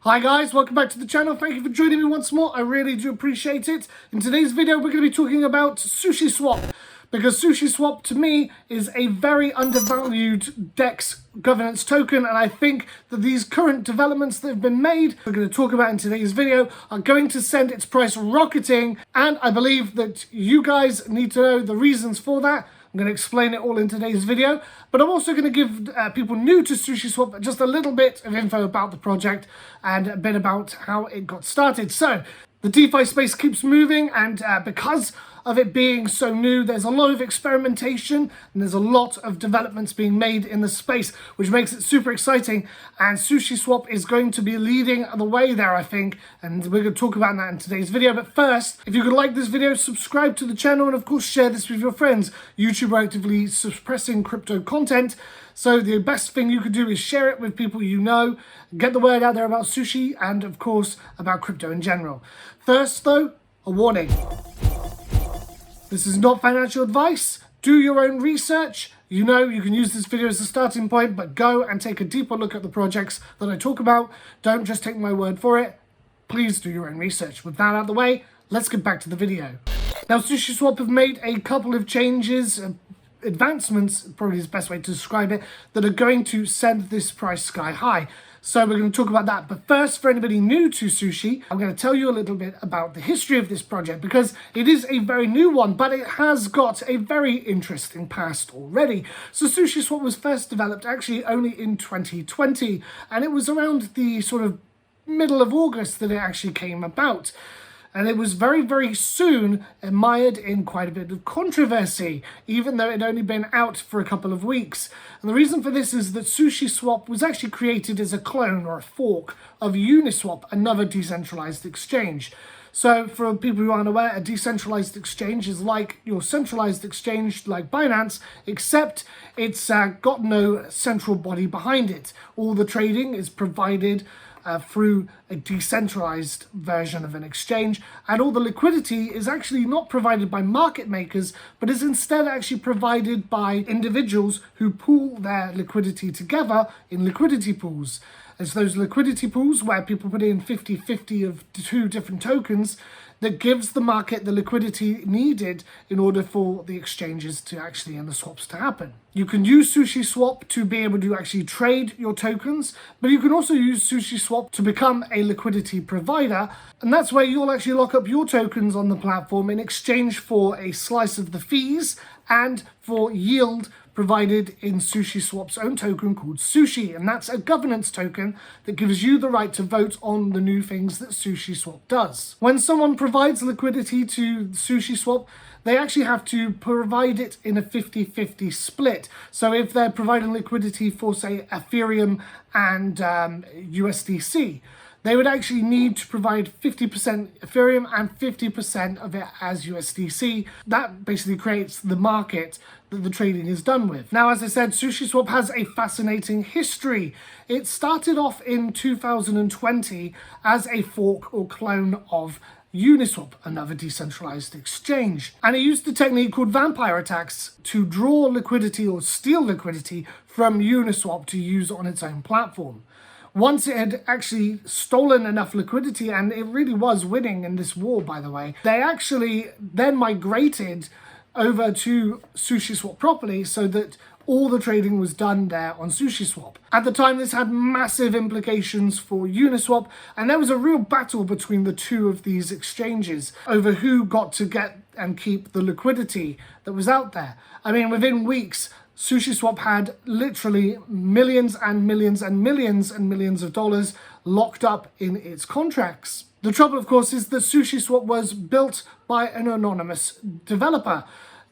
Hi guys, welcome back to the channel. Thank you for joining me once more. I really do appreciate it. In today's video, we're going to be talking about SushiSwap, because SushiSwap to me is a very undervalued DEX governance token, and I think that these current developments that have been made, we're going to talk about in today's video, are going to send its price rocketing, and I believe that you guys need to know the reasons for that. I'm going to explain it all in today's video, but I'm also going to give people new to SushiSwap just a little bit of info about the project and a bit about how it got started. So, the DeFi space keeps moving, and because of it being so new, there's a lot of experimentation and there's a lot of developments being made in the space, which makes it super exciting. And SushiSwap is going to be leading the way there, I think, and we're going to talk about that in today's video. But first, if you could like this video, subscribe to the channel, and of course share this with your friends. YouTube are actively suppressing crypto content, so the best thing you could do is share it with people you know, get the word out there about sushi and of course about crypto in general. First though, a warning. This is not financial advice. Do your own research. You know, you can use this video as a starting point, but go and take a deeper look at the projects that I talk about. Don't just take my word for it. Please do your own research. With that out of the way, let's get back to the video. Now, SushiSwap have made a couple of changes, advancements, probably is the best way to describe it, that are going to send this price sky high. So we're going to talk about that. But first, for anybody new to Sushi, I'm going to tell you a little bit about the history of this project, because it is a very new one, but it has got a very interesting past already. So SushiSwap was first developed actually only in 2020, and it was around the sort of middle of August that it actually came about. And it was very, very soon mired in quite a bit of controversy, even though it had only been out for a couple of weeks. And the reason for this is that SushiSwap was actually created as a clone or a fork of Uniswap, another decentralized exchange. So for people who aren't aware, a decentralized exchange is like your centralized exchange like Binance, except it's got no central body behind it. All the trading is provided through a decentralized version of an exchange, and all the liquidity is actually not provided by market makers, but is instead actually provided by individuals who pool their liquidity together in liquidity pools. It's those liquidity pools where people put in 50-50 of two different tokens that gives the market the liquidity needed in order for the exchanges to actually and the swaps to happen. You can use SushiSwap to be able to actually trade your tokens, but you can also use SushiSwap to become a liquidity provider, and that's where you'll actually lock up your tokens on the platform in exchange for a slice of the fees and for yield provided in SushiSwap's own token called Sushi, and that's a governance token that gives you the right to vote on the new things that SushiSwap does. When someone provides liquidity to SushiSwap, they actually have to provide it in a 50-50 split. So if they're providing liquidity for, say, Ethereum and USDC, they would actually need to provide 50% Ethereum and 50% of it as USDC. That basically creates the market that the trading is done with. Now, as I said, SushiSwap has a fascinating history. It started off in 2020 as a fork or clone of Uniswap, another decentralized exchange. And it used a technique called vampire attacks to draw liquidity or steal liquidity from Uniswap to use on its own platform. Once it had actually stolen enough liquidity, and it really was winning in this war, by the way, they actually then migrated over to SushiSwap properly so that all the trading was done there on SushiSwap. At the time, this had massive implications for Uniswap, and there was a real battle between the two of these exchanges over who got to get and keep the liquidity that was out there. I mean, within weeks, SushiSwap had literally millions and millions and millions and millions of dollars locked up in its contracts. The trouble, of course, is that SushiSwap was built by an anonymous developer,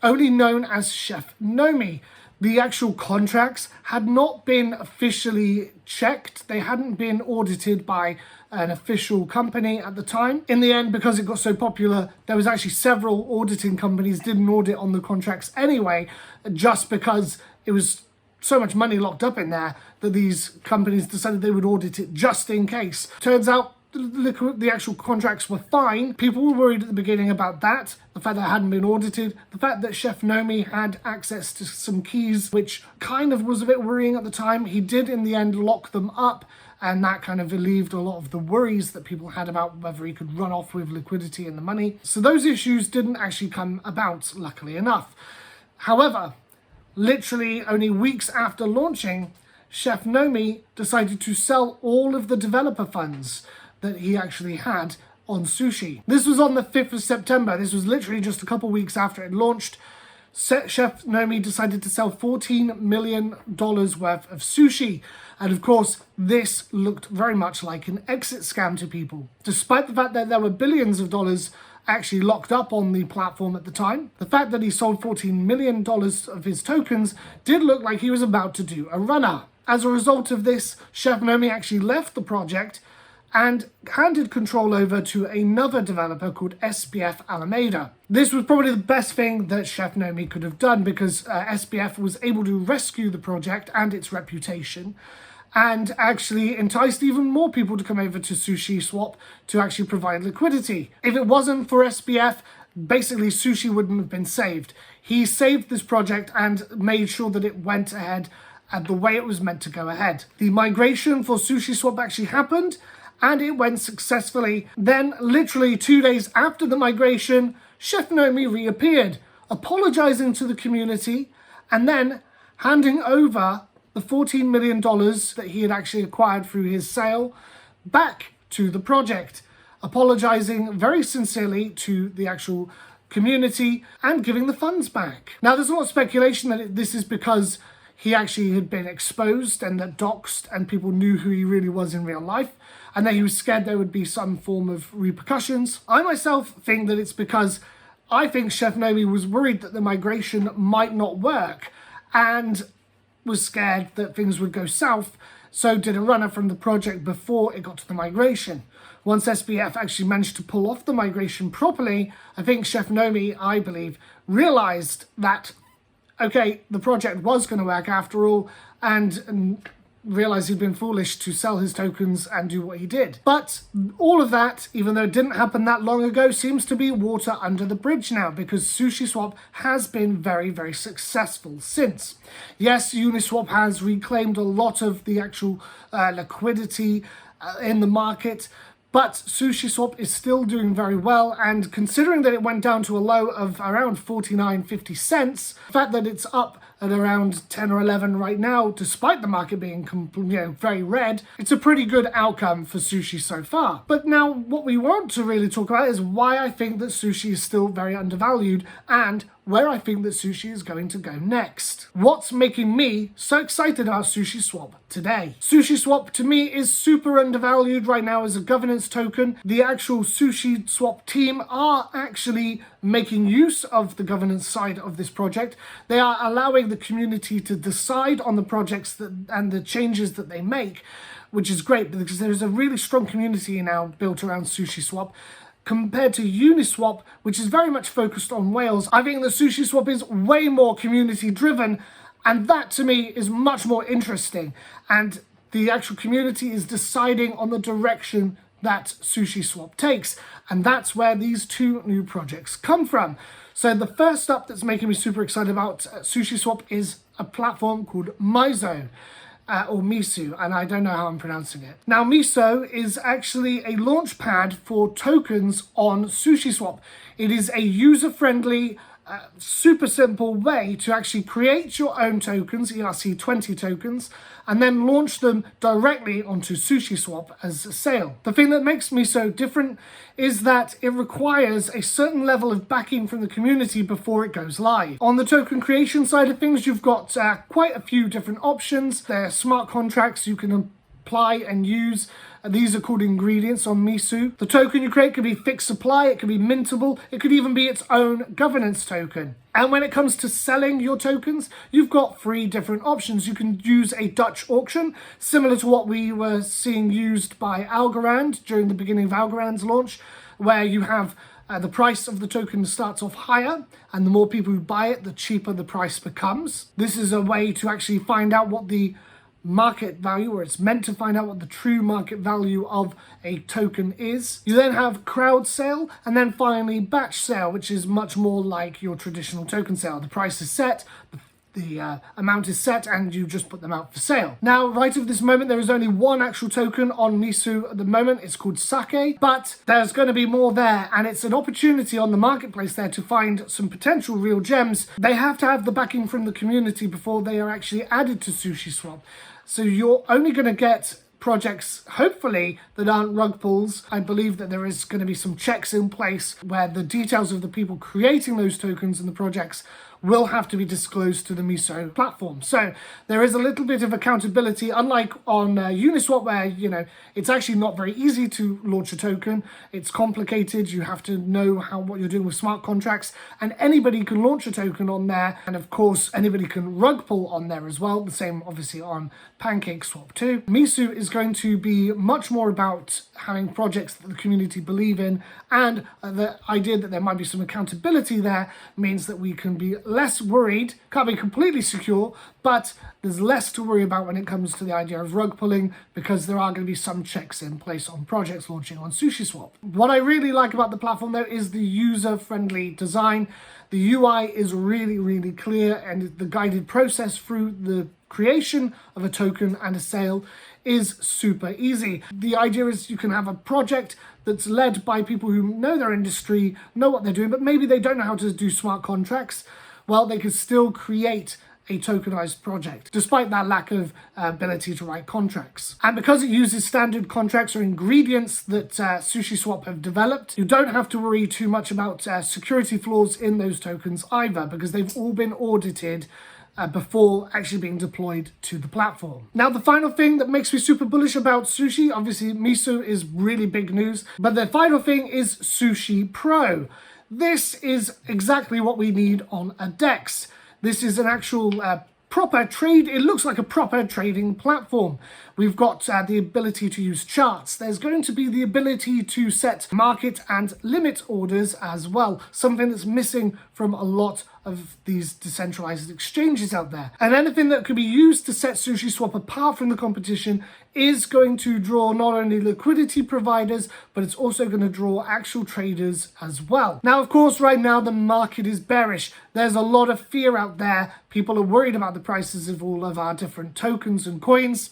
only known as Chef Nomi. The actual contracts had not been officially checked. They hadn't been audited by an official company at the time. In the end, because it got so popular, there was actually several auditing companies did an audit on the contracts anyway, just because it was so much money locked up in there that these companies decided they would audit it just in case. Turns out the actual contracts were fine. People were worried at the beginning about that, the fact that it hadn't been audited, the fact that Chef Nomi had access to some keys, which kind of was a bit worrying at the time. He did in the end lock them up and that kind of relieved a lot of the worries that people had about whether he could run off with liquidity and the money. So those issues didn't actually come about, luckily enough. However, literally only weeks after launching, Chef Nomi decided to sell all of the developer funds that he actually had on Sushi. This was on the 5th of September. This was literally just a couple weeks after it launched. Chef Nomi decided to sell $14 million worth of sushi. And of course, this looked very much like an exit scam to people. Despite the fact that there were billions of dollars actually locked up on the platform at the time, the fact that he sold $14 million of his tokens did look like he was about to do a runner. As a result of this, Chef Nomi actually left the project and handed control over to another developer called SBF Alameda. This was probably the best thing that Chef Nomi could have done, because SBF was able to rescue the project and its reputation, and actually enticed even more people to come over to SushiSwap to actually provide liquidity. If it wasn't for SBF, basically Sushi wouldn't have been saved. He saved this project and made sure that it went ahead and the way it was meant to go ahead. The migration for SushiSwap actually happened, and it went successfully. Then, literally 2 days after the migration, Chef Nomi reappeared, apologizing to the community, and then handing over the $14 million that he had actually acquired through his sale back to the project, apologizing very sincerely to the actual community and giving the funds back. Now, there's a lot of speculation that this is because he actually had been exposed and doxxed, and people knew who he really was in real life, and that he was scared there would be some form of repercussions. I myself think that it's because I think Chef Nomi was worried that the migration might not work and was scared that things would go south, so did a runner from the project before it got to the migration. Once SBF actually managed to pull off the migration properly, I think Chef Nomi, I believe, realized that, okay, the project was going to work after all, and realized he'd been foolish to sell his tokens and do what he did. But all of that, even though it didn't happen that long ago, seems to be water under the bridge now, because SushiSwap has been very, very successful since. Yes, Uniswap has reclaimed a lot of the actual liquidity in the market, but SushiSwap is still doing very well, and considering that it went down to a low of around 49.50 cents, the fact that it's up at around 10 or 11 right now, despite the market being very red, it's a pretty good outcome for Sushi so far. But now what we want to really talk about is why I think that Sushi is still very undervalued, and where I think that Sushi is going to go next. What's making me so excited about SushiSwap today? SushiSwap to me is super undervalued right now as a governance token. The actual SushiSwap team are actually making use of the governance side of this project. They are allowing the community to decide on the projects and the changes that they make, which is great because there's a really strong community now built around SushiSwap. Compared to Uniswap, which is very much focused on whales, I think that SushiSwap is way more community driven, and that to me is much more interesting. And the actual community is deciding on the direction that SushiSwap takes, and that's where these two new projects come from. So the first up that's making me super excited about SushiSwap is a platform called MISO. Or MISO, and I don't know how I'm pronouncing it. Now, MISO is actually a launch pad for tokens on SushiSwap. It is a user-friendly, super simple way to actually create your own tokens, ERC20 tokens, and then launch them directly onto SushiSwap as a sale. The thing that makes MISO different is that it requires a certain level of backing from the community before it goes live. On the token creation side of things, you've got quite a few different options. There are smart contracts you can apply and use. These are called ingredients on MISO. The token you create could be fixed supply, it could be mintable, it could even be its own governance token. And when it comes to selling your tokens, you've got 3 different options. You can use a Dutch auction, similar to what we were seeing used by Algorand during the beginning of Algorand's launch, where you have the price of the token starts off higher, and the more people who buy it, the cheaper the price becomes. This is a way to actually find out what the market value, or it's meant to find out what the true market value of a token is. You then have crowd sale, and then finally batch sale, which is much more like your traditional token sale. The price is set, the the amount is set and you just put them out for sale. Now, right at this moment, there is only one actual token on MISO at the moment. It's called Sake, but there's going to be more there, and it's an opportunity on the marketplace there to find some potential real gems. They have to have the backing from the community before they are actually added to SushiSwap. So you're only going to get projects, hopefully, that aren't rug pulls. I believe that there is going to be some checks in place where the details of the people creating those tokens and the projects will have to be disclosed to the MISO platform. So there is a little bit of accountability, unlike on Uniswap, where, you know, it's actually not very easy to launch a token. It's complicated. You have to know what you're doing with smart contracts, and anybody can launch a token on there. And of course, anybody can rug pull on there as well. The same, obviously, on PancakeSwap too. MISO is going to be much more about having projects that the community believe in, and the idea that there might be some accountability there means that we can be less worried. Can't be completely secure, but there's less to worry about when it comes to the idea of rug pulling, because there are going to be some checks in place on projects launching on SushiSwap. What I really like about the platform, though, is the user-friendly design. The UI is really, really clear, and the guided process through the creation of a token and a sale is super easy. The idea is you can have a project that's led by people who know their industry, know what they're doing, but maybe they don't know how to do smart contracts. Well, they can still create a tokenized project, despite that lack of ability to write contracts. And because it uses standard contracts or ingredients that SushiSwap have developed, you don't have to worry too much about security flaws in those tokens either, because they've all been audited before actually being deployed to the platform. Now, the final thing that makes me super bullish about Sushi, obviously MISO is really big news, but the final thing is SushiPro. This is exactly what we need on a DEX. This is an actual proper trade. It looks like a proper trading platform. We've got the ability to use charts. There's going to be the ability to set market and limit orders as well, something that's missing from a lot of these decentralized exchanges out there. And anything that could be used to set SushiSwap apart from the competition is going to draw not only liquidity providers, but it's also going to draw actual traders as well. Now, of course, right now the market is bearish. There's a lot of fear out there. People are worried about the prices of all of our different tokens and coins.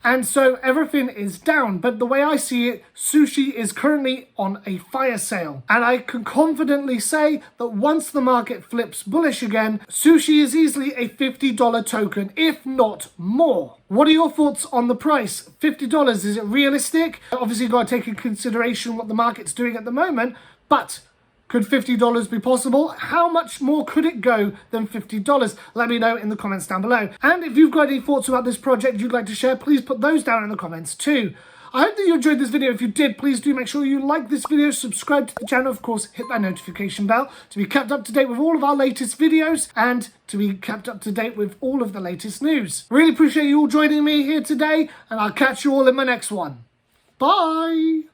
And so everything is down. But the way I see it, Sushi is currently on a fire sale. And I can confidently say that once the market flips bullish again, Sushi is easily a $50 token, if not more. What are your thoughts on the price? $50, is it realistic? Obviously, you've got to take into consideration what the market's doing at the moment, but could $50 be possible? How much more could it go than $50? Let me know in the comments down below. And if you've got any thoughts about this project you'd like to share, please put those down in the comments too. I hope that you enjoyed this video. If you did, please do make sure you like this video, subscribe to the channel, of course, hit that notification bell to be kept up to date with all of our latest videos and to be kept up to date with all of the latest news. Really appreciate you all joining me here today, and I'll catch you all in my next one. Bye!